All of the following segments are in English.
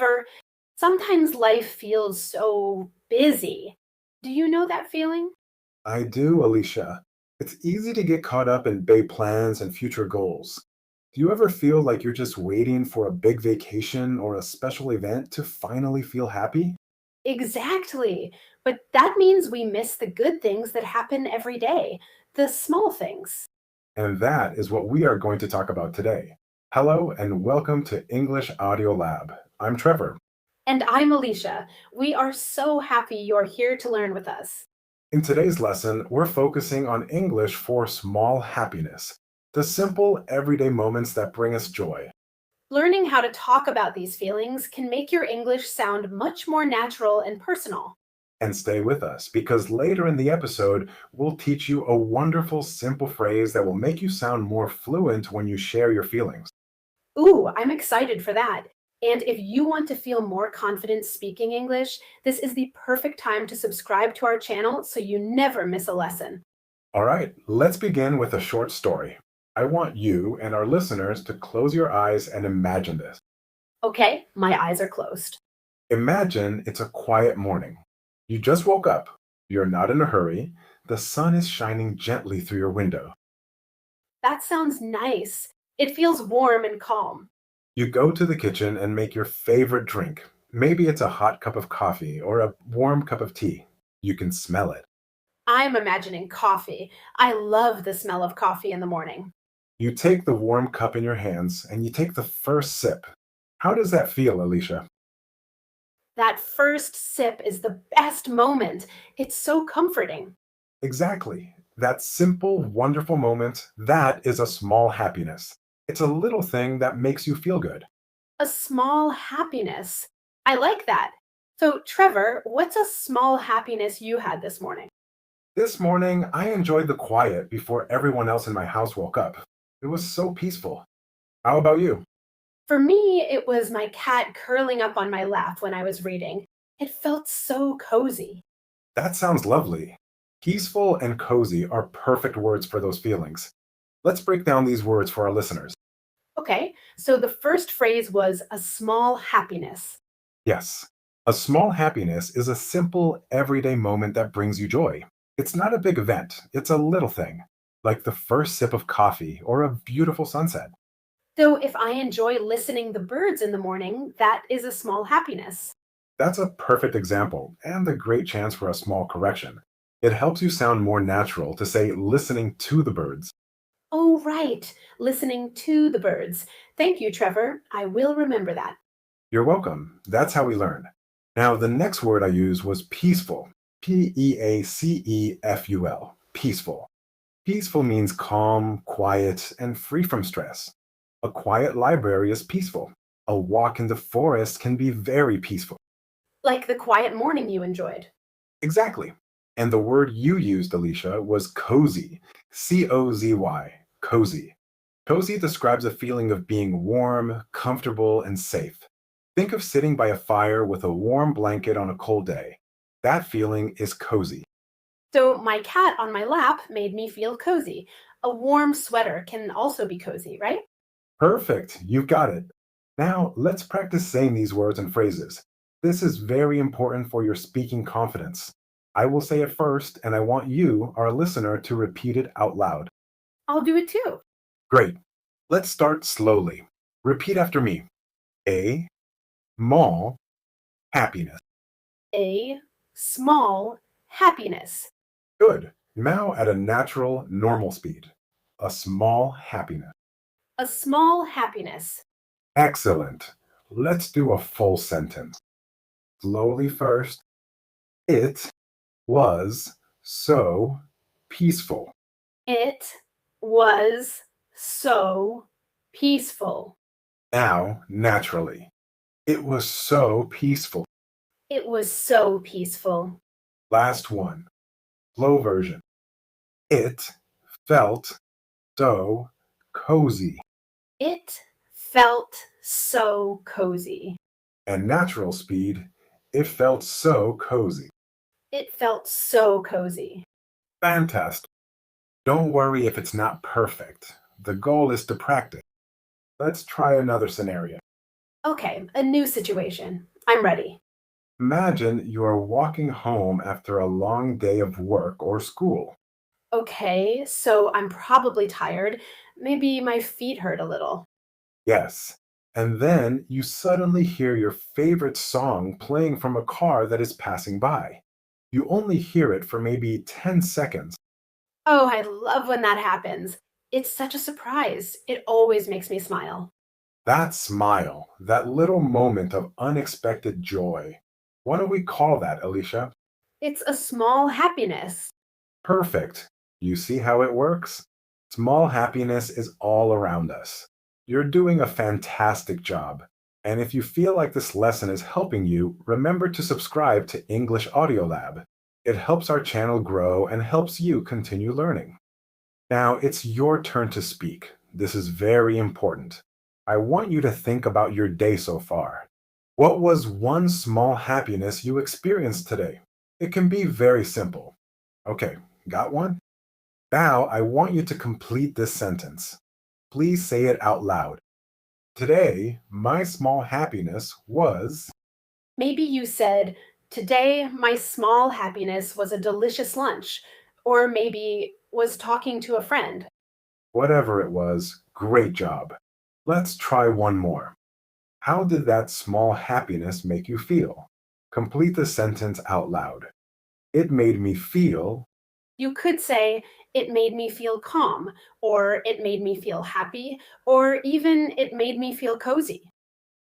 Trevor, sometimes life feels so busy. Do you know that feeling? I do, Alicia. It's easy to get caught up in big plans and future goals. Do you ever feel like you're just waiting for a big vacation or a special event to finally feel happy? Exactly. But that means we miss the good things that happen every day, the small things. And that is what we are going to talk about today. Hello and welcome to English Audio Lab. I'm Trevor. And I'm Alicia. We are so happy you're here to learn with us. In today's lesson, we're focusing on English for small happiness, the simple, everyday moments that bring us joy. Learning how to talk about these feelings can make your English sound much more natural and personal. And stay with us because later in the episode, we'll teach you a wonderful, simple phrase that will make you sound more fluent when you share your feelings. Ooh, I'm excited for that. And if you want to feel more confident speaking English, this is the perfect time to subscribe to our channel so you never miss a lesson. All right, let's begin with a short story. I want you and our listeners to close your eyes and imagine this. Okay, my eyes are closed. Imagine it's a quiet morning. You just woke up. You're not in a hurry. The sun is shining gently through your window. That sounds nice. It feels warm and calm. You go to the kitchen and make your favorite drink. Maybe it's a hot cup of coffee or a warm cup of tea. You can smell it. I'm imagining coffee. I love the smell of coffee in the morning. You take the warm cup in your hands and you take the first sip. How does that feel, Alicia? That first sip is the best moment. It's so comforting. Exactly. That simple, wonderful moment, that is a small happiness. It's a little thing that makes you feel good. A small happiness. I like that. So, Trevor, what's a small happiness you had this morning? This morning, I enjoyed the quiet before everyone else in my house woke up. It was so peaceful. How about you? For me, it was my cat curling up on my lap when I was reading. It felt so cozy. That sounds lovely. Peaceful and cozy are perfect words for those feelings. Let's break down these words for our listeners. Okay, so the first phrase was a small happiness. Yes, a small happiness is a simple, everyday moment that brings you joy. It's not a big event, it's a little thing, like the first sip of coffee or a beautiful sunset. So if I enjoy listening the birds in the morning, that is a small happiness. That's a perfect example and a great chance for a small correction. It helps you sound more natural to say listening to the birds. Oh, right, listening to the birds. Thank you, Trevor. I will remember that. You're welcome. That's how we learn. Now, the next word I used was peaceful. Peaceful. Peaceful. Peaceful means calm, quiet, and free from stress. A quiet library is peaceful. A walk in the forest can be very peaceful. Like the quiet morning you enjoyed. Exactly. And the word you used, Alicia, was cozy. Cozy. Cozy. Cozy describes a feeling of being warm, comfortable, and safe. Think of sitting by a fire with a warm blanket on a cold day. That feeling is cozy. So my cat on my lap made me feel cozy. A warm sweater can also be cozy, right? Perfect. You've got it. Now, let's practice saying these words and phrases. This is very important for your speaking confidence. I will say it first, and I want you, our listener, to repeat it out loud. I'll do it too. Great. Let's start slowly. Repeat after me. A small happiness. A small happiness. Good. Now at a natural, normal speed. A small happiness. A small happiness. Excellent. Let's do a full sentence. Slowly first. It was so peaceful. It was so peaceful. Now, naturally. It was so peaceful. It was so peaceful. Last one. Slow version. It felt so cozy. It felt so cozy. And natural speed. It felt so cozy. It felt so cozy. Fantastic. Don't worry if it's not perfect. The goal is to practice. Let's try another scenario. Okay, a new situation. I'm ready. Imagine you are walking home after a long day of work or school. Okay, so I'm probably tired. Maybe my feet hurt a little. Yes. And then you suddenly hear your favorite song playing from a car that is passing by. You only hear it for maybe 10 seconds. Oh, I love when that happens. It's such a surprise. It always makes me smile. That smile, that little moment of unexpected joy. What do we call that, Alicia? It's a small happiness. Perfect. You see how it works? Small happiness is all around us. You're doing a fantastic job. And if you feel like this lesson is helping you, remember to subscribe to English Audio Lab. It helps our channel grow and helps you continue learning. Now it's your turn to speak. This is very important. I want you to think about your day so far. What was one small happiness you experienced today? It can be very simple. Okay, got one? Now I want you to complete this sentence. Please say it out loud. Today, my small happiness was Maybe you said, "Today, my small happiness was a delicious lunch," or maybe was talking to a friend. whatever it was. Great job. Let's try one more. How did that small happiness make you feel? Complete the sentence out loud. It made me feel. You could say, "It made me feel calm," or "It made me feel happy," or even "It made me feel cozy."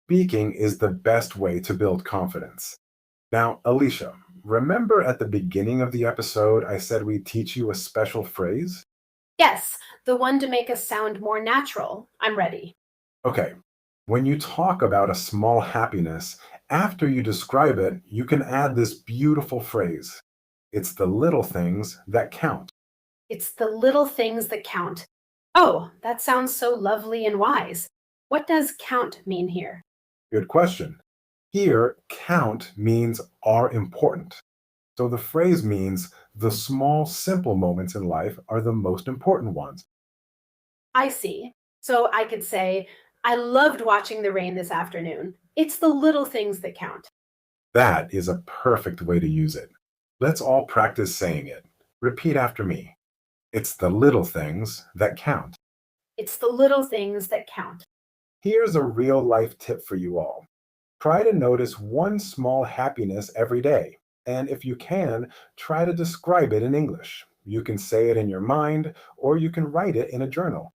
Speaking is the best way to build confidence. Now, Alicia, remember at the beginning of the episode I said we'd teach you a special phrase? Yes, the one to make us sound more natural. I'm ready. Okay, when you talk about a small happiness, after you describe it, you can add this beautiful phrase. It's the little things that count. It's the little things that count. Oh, that sounds so lovely and wise. What does count mean here? Good question. Here, count means are important. So the phrase means the small, simple moments in life are the most important ones. I see. So I could say, "I loved watching the rain this afternoon." It's the little things that count. That is a perfect way to use it. Let's all practice saying it. Repeat after me. It's the little things that count. It's the little things that count. Here's a real life tip for you all. Try to notice one small happiness every day. And if you can, try to describe it in English. You can say it in your mind, or you can write it in a journal.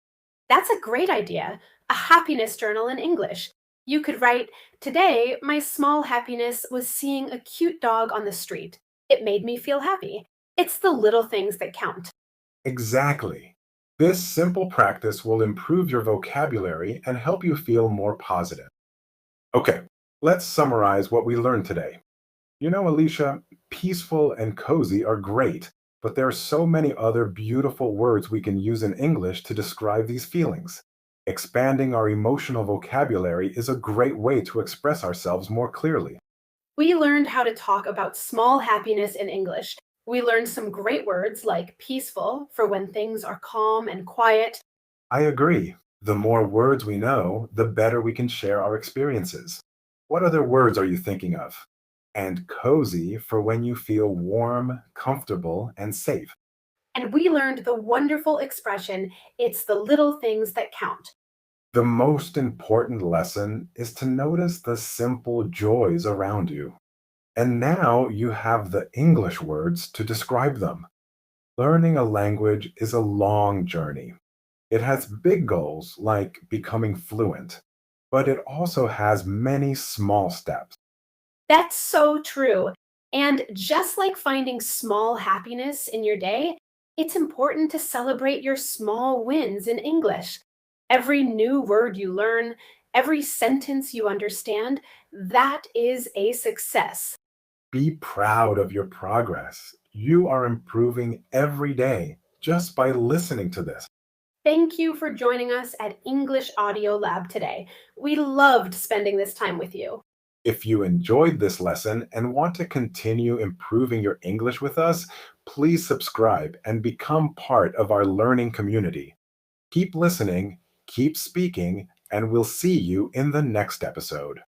That's a great idea. A happiness journal in English. You could write, "Today, my small happiness was seeing a cute dog on the street. It made me feel happy." It's the little things that count. Exactly. This simple practice will improve your vocabulary and help you feel more positive. Okay, let's summarize what we learned today. You know, Alicia, peaceful and cozy are great, but there are so many other beautiful words we can use in English to describe these feelings. Expanding our emotional vocabulary is a great way to express ourselves more clearly. We learned how to talk about small happiness in English. We learned some great words like peaceful for when things are calm and quiet. I agree. The more words we know, the better we can share our experiences. What other words are you thinking of? And cozy for when you feel warm, comfortable, and safe. And we learned the wonderful expression, "It's the little things that count." The most important lesson is to notice the simple joys around you. And now you have the English words to describe them. Learning a language is a long journey. It has big goals like becoming fluent, but it also has many small steps. That's so true. And just like finding small happiness in your day, it's important to celebrate your small wins in English. Every new word you learn, every sentence you understand, that is a success. Be proud of your progress. You are improving every day just by listening to this. Thank you for joining us at English Audio Lab today. We loved spending this time with you. If you enjoyed this lesson and want to continue improving your English with us, please subscribe and become part of our learning community. Keep listening, keep speaking, and we'll see you in the next episode.